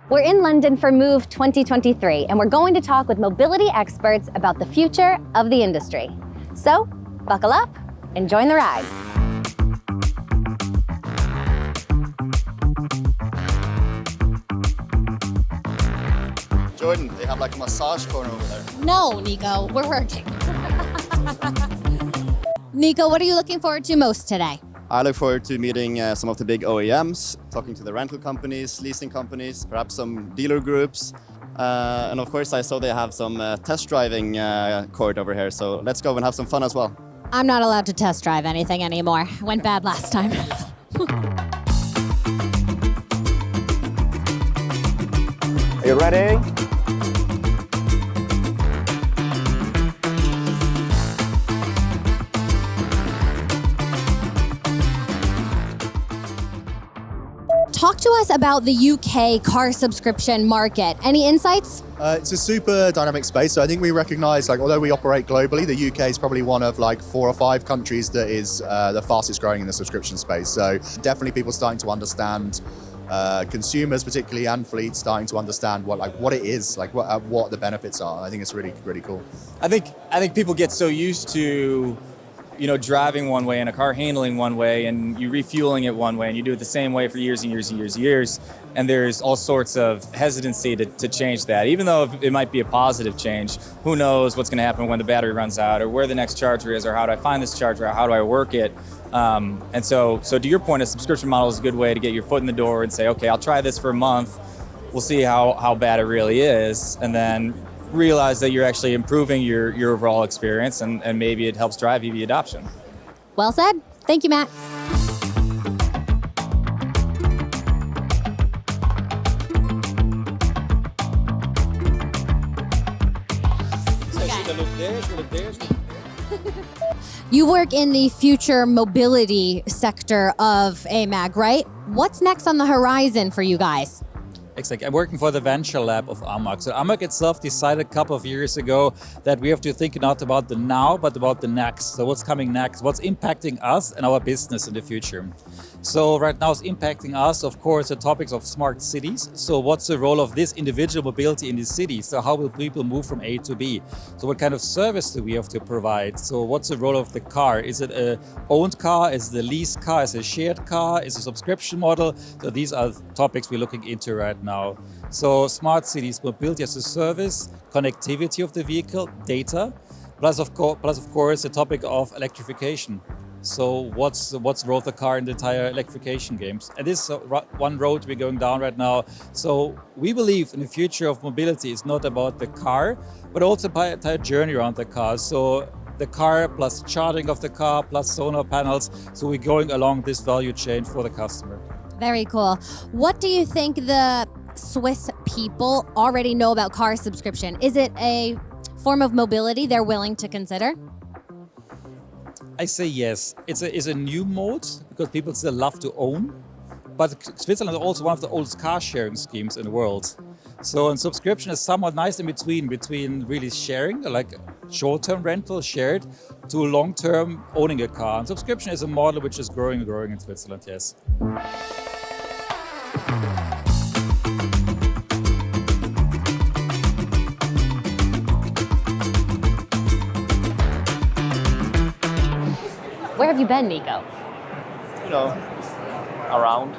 We're in London for MOVE 2023, and we're going to talk with mobility experts about the future of the industry. So, buckle up and join the ride. Jordan, they have like a massage corner over there. No, Nico, we're working. Nico, what are you looking forward to most today? I look forward to meeting some of the big OEMs, talking to the rental companies, leasing companies, perhaps some dealer groups. And of course, I saw they have some test driving court over here, so let's go and have some fun as well. I'm not allowed to test drive anything anymore. Went bad last time. Are you ready? Talk to us about the UK car subscription market. Any insights? It's a super dynamic space. So I think we recognize, although we operate globally, the UK is probably one of 4 or 5 countries that is the fastest growing in the subscription space. So definitely people starting to understand, consumers particularly and fleets starting to understand what it is, what the benefits are. I think it's really, really cool. I think people get so used to driving one way and a car handling one way and you refueling it one way and you do it the same way for years and years and years and years. And there's all sorts of hesitancy to change that. Even though it might be a positive change, who knows what's going to happen when the battery runs out or where the next charger is or how do I find this charger or how do I work it. And so to your point, a subscription model is a good way to get your foot in the door and say, okay, I'll try this for a month. We'll see how bad it really is. And then realize that you're actually improving your overall experience and maybe it helps drive EV adoption. Well said. Thank you, Matt. You work in the future mobility sector of AMAG, right? What's next on the horizon for you guys? Exactly. I'm working for the venture lab of AMAG. So AMAG itself decided a couple of years ago that we have to think not about the now, but about the next. So what's coming next? What's impacting us and our business in the future? So right now it's impacting us, of course, the topics of smart cities. So what's the role of this individual mobility in the city? So how will people move from A to B? So what kind of service do we have to provide? So what's the role of the car? Is it a owned car? Is it a leased car? Is it a shared car? Is it a subscription model? So these are topics we're looking into right now. So smart cities, mobility as a service, connectivity of the vehicle, data, plus of course the topic of electrification. So what's the role of the car in the entire electrification games? And this is one road we're going down right now. So we believe in the future of mobility is not about the car, but also the entire journey around the car. So the car plus charging of the car plus solar panels. So we're going along this value chain for the customer. Very cool. What do you think the Swiss people already know about car subscription? Is it a form of mobility they're willing to consider? I say yes. It's a new mode because people still love to own. But Switzerland is also one of the oldest car sharing schemes in the world. So a subscription is somewhat nice in between really sharing, like short-term rental shared, to long-term owning a car. And subscription is a model which is growing in Switzerland, yes. Where have you been, Nico? Around.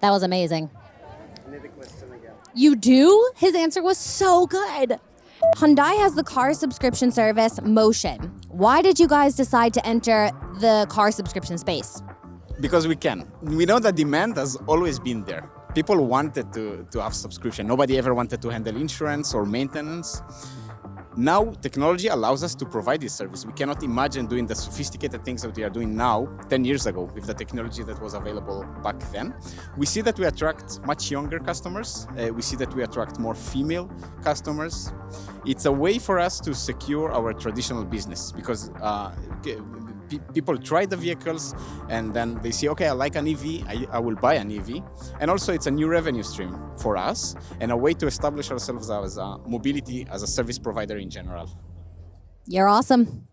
That was amazing. You do? His answer was so good. Hyundai has the car subscription service Motion. Why did you guys decide to enter the car subscription space? Because we can. We know that demand has always been there. People wanted to have subscription. Nobody ever wanted to handle insurance or maintenance. Now, technology allows us to provide this service. We cannot imagine doing the sophisticated things that we are doing now 10 years ago with the technology that was available back then. We see that we attract much younger customers. We see that we attract more female customers. It's a way for us to secure our traditional business because people try the vehicles and then they say, okay, I like an EV, I will buy an EV. And also it's a new revenue stream for us and a way to establish ourselves as a mobility as a service provider in general. You're awesome.